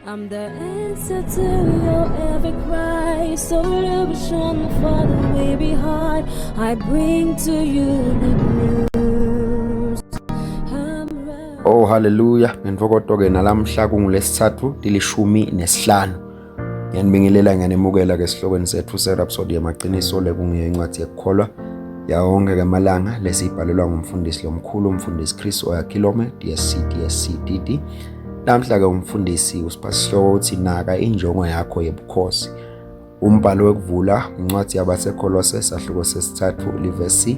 I'm the answer to your every cry. Solution for the way behind. I bring to you the news. Oh haleluya, ngentokoto-ke nalamhla kungolesithathu tilishumi nesihlanu. Ngiyanibingelela ngiyanemukela ke esihlokweni sethu se-Rhapsody yamaqiniso lekungiyo incwadi yekukholwa yawonke-ke amalanga lesiyibhalelwa ngumfundisi lomkhulu umfundisi Chris Oyakhilome DSC. Namhla-ke umfundisi usipasihloko uthi naka injongo yakho yebukhosi. Umbhalo wekuvula incwadi yabaseKolose sahluko sesithathu livesi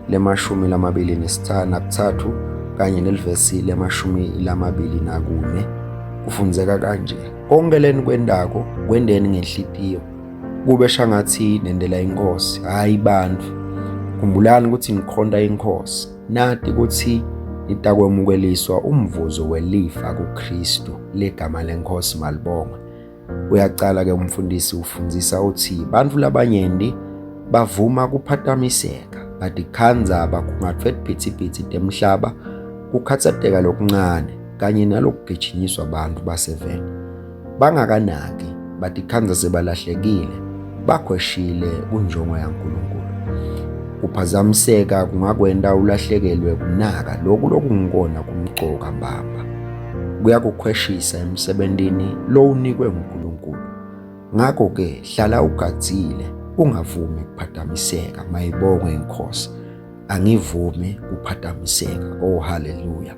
le-23 kanye nelivesi le-24 kufunzeka kanje: konkeleni kwendako kwendeni ngenhlitiyo, kube shangathi nendela inkosi hayi bantu. Khumbulani ukuthi nikhonda inkosi, nati ukuthi nitakwemukeliswa umvuzo welifa kuKristu legama lenkosi malibongwe. Uyacala-ke umfundisi ufundzisa uthi bantfu labanyenti bavuma kuphatamiseka, batikhandza bakhungatfwe tiphitsipitsi temhlaba, kukhatsateka lokuncane kanye nalokugijinyiswa bantu baseveni. Bangakanaki, batikhandza sebalahlekile, bakhweshile kunjongo yaNkulunkulu. Kuphazamiseka kungakwenta ulahlekelwe kunaka loku lokungikona kumcoka mbamba. Kuyakukhweshisa emsebentini lowunikwe nguNkulunkulu. Ngakho-ke hlala ugadzile, ungavumi kuphatamiseka. Mayibongwe inkosi, angivumi kuphatamiseka. Oh haleluya.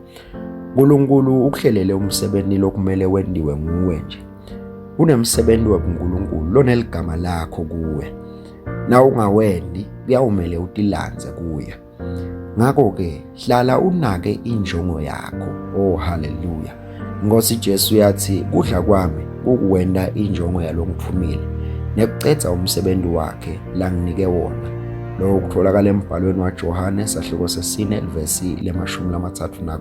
uNkulunkulu ukuhlelele umsebenzi lokumele wendiwe nguwe nje. Kunemsebenzi webuNkulunkulu loneligama lakho kuwe. Na ungawendi kuyawumele utilandze kuye. Ngakho-ke hlala unake injongo yakho. Oh haleluya. Nkosi Jesu yathi kudla kwami kukuwenda injongo yalongithumile nekucedza umsebenzi wakhe langinike wona. Lokho kutholakala embhalweni waJohane sahluko sesine livesi le-34.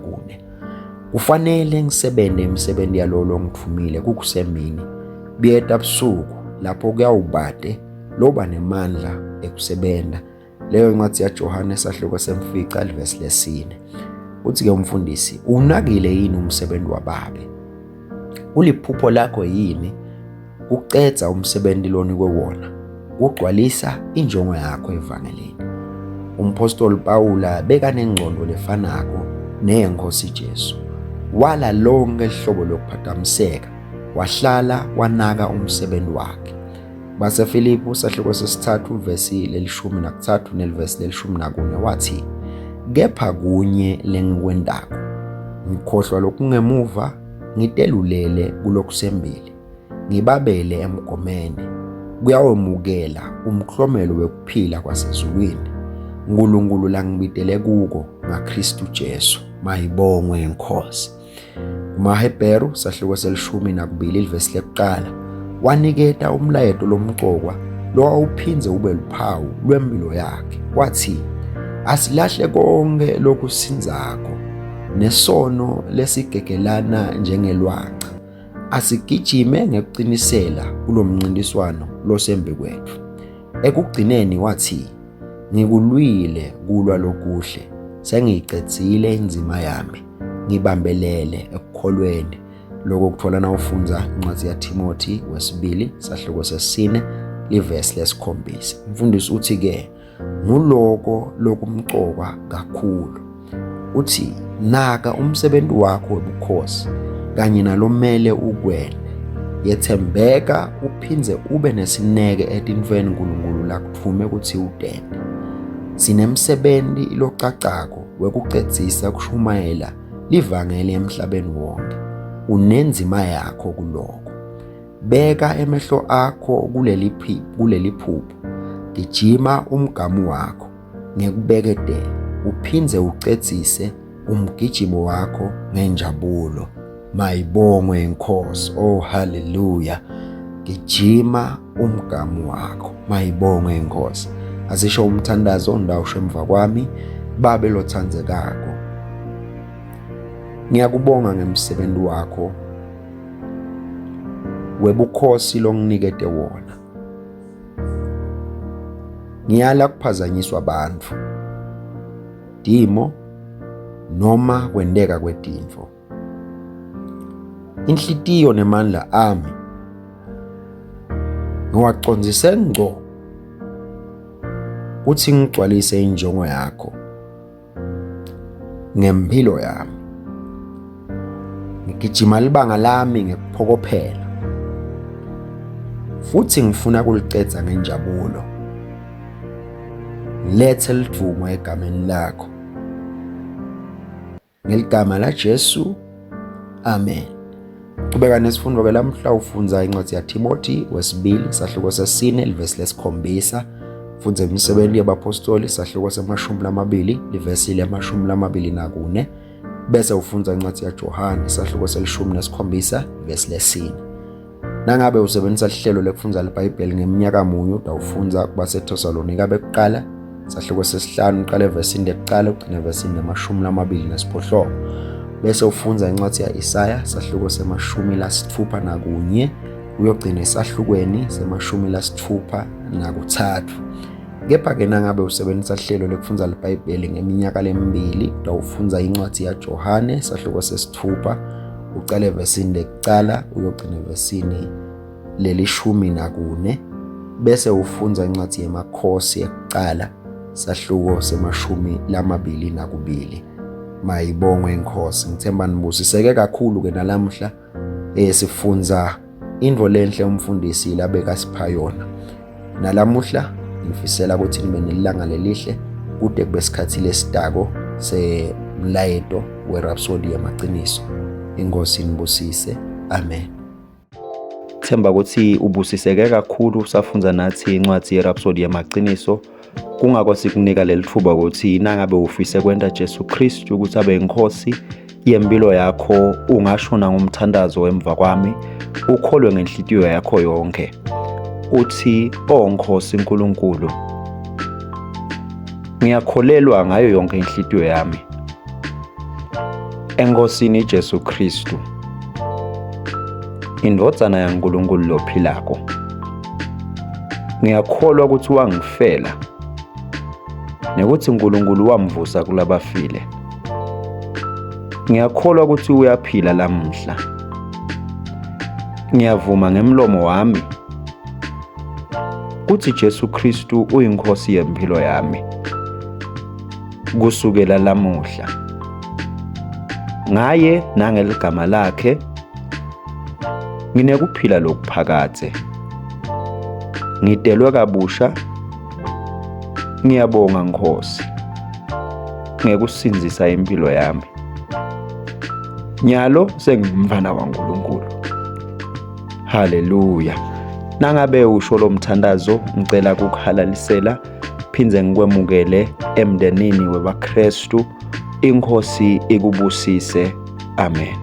Kufanele ngisebente imisebenzi yalo longithumile kukusemini biyeta busuku lapho kuyawubade loba nemandla ekusebenta. Leyo incwadi yaJohane sahluko semfica livesi le-4. Uthi-ke umfundisi, unakile yini umsebenzi wababe? Uliphupho lakho yini kucedza umsebenzi lonikwe wona, ugcwalisa injongo yakho evangelini? Umpostoli Pawula bekanengcondo lefanako neyenkosi Jesu. Wala lonke ihlobo lokuphatamiseka, wahlala wanaka umsebenzi wakhe. BaseFilipi sahluko sesithathu vesi le-13 nelivesi le-14 wathi, kepha kunye lengikwendako, ngikhohlwa lokungemuva, ngitelulele kulokusembili, ngibabele emgomeni, kuyawemukela umklomelo wekuphila kwasezulwini, uNkulunkulu langibitele kuko ngaKristu Jesu. Mayibongwe inkosi. KumaHebheru sahluko se-12 livesi le-1 waniketa umlayeto lomqokwa lo awuphinze ube luphawu lwempilo yakhe. Wathi, asilahle konke lokusinzako nesono lesigegelana njengelwaca, asigijime ngekuqinisela kulomncintiswano losembe kwethu. Ekugcineni wathi, ngikulwile kulwa lokuhle, sengiyicedzile inzima yami, ngibambelele ekukholweni. Lokho kuthola na ufunza incwadi yaTimothi wesibili sahluko sesine livesi le-7. Umfundisi uthi-ke nguloko lokumcoka kakhulu. Uthi naka umsebenzi wakho webukhosi kanye nalomele ukwene. Yethembeka uphinze ube nesineke etintfweni uNkulunkulu lakutfume ukuthi udende. Sinemsebenzi locacako wekucedzisa kushumayela livangeli emhlabeni wonke. Unenzima yakho kuloko. Beka emehlo akho kuleli phupho. Gijima umgamu wakho ngekubeketela, uphinze ucedzise umgijimo wakho ngenjabulo. Mayibongwe inkosi. Oh haleluya. Gijima umgamu wakho. Mayibongwe inkosi. Asisho umthandazo ondawusho emva kwami, babe lothandzekako. Ngiyakubonga ngemsebenzi wakho webukhosi longinikete wona. Ngiyala kuphazanyiswa abantu, dimo noma kwendeka kwetintfo. inhlitiyo nemandla ami ngiwacondzise ngco uthi ngigcwalise injongo yakho ngempilo yami. Ngigijima libanga lami ngekuphokophela futhi ngifuna kulicetha ngenjabulo. Lethe lidumo egameni lakho, ngeligama la Jesu, amen. Qhubeka nesifundo ke lamhla ufunza incwadi yaTimoti wesibili sahluko sesine livesi lesikhombisa. Funza imisebenzi yabapostoli sahluko se-20 livesi le-24, bese ufunza incwadi yaJohane sahluko se-17 livesi lesine. Nangabe usebenzisa lihlelo lekufundza iBhayibheli ngeminyaka munye utawufunza kubaseThesalonika bekuqala sahluko sesi-5 uqale evesini lekuqala ugcine evesini le-28, bese ufunza incwadi ya-Isaya sahluko se-61 uyogcina esahlukweni se-63. Kepha-ke nangabe usebenzisa lihlelo lekufundza iBhayibheli ngeminyaka lemibili utawufunza incwadi yaJohane sahluko sesi-6 uqale evesini lekuqala uyogcina evesini le-14, bese ufunza incwadi yemakhosi ekuqala sahluko se-22. Mayibongwe inkosi. Ngithemba nibusiseke kakhulu ke nalamhla sifunza indvo lenhle umfundisi labeka sipha yona. Nalamuhla ngifisela ukuthi nibe nelanga lelihle kude kube isikhathi lesitako semlayeto weRhapsody yamaqiniso. Inkosi nibusise. Amen. Themba ukuthi ubusiseke kakhulu usafunza nathi incwadi yeRhapsody yamaqiniso. Kungako sikunika leli thuba ukuthi nangabe ufise kwenta Jesu Kristu ukuthi abe inkosi yempilo yakho, ungashona ngomthandazo emva kwami, ukholwe ngenhlitiyo yakho yonke uthi, Nkosi uNkulunkulu, ngiyakholelwa ngayo yonke inhlitiyo yami enkosini Jesu Kristu, indvodzana yaNkulunkulu lophilako. Ngiyakholwa ukuthi wangifela nekuthi uNkulunkulu wamvusa kulabafile. Ngiyakholwa ukuthi uyaphila lamhla. Ngiyavuma ngemlomo wami ukuthi Jesu Kristu uyinkosi yempilo yami kusukela lamuhla. Ngaye nangeligama lakhe nginekuphila lokuphakathe. Ngidelwe kabusha. Ngiyabonga Nkosi ngekusinzisa impilo yami. Nyalo sengumfana waNkulunkulu. Haleluya. Nangabe usho lo mthandazo ngicela ukuhalalisela phindze ngikwemukele emndenini webaKristu. Inkosi ikubusise. Amen.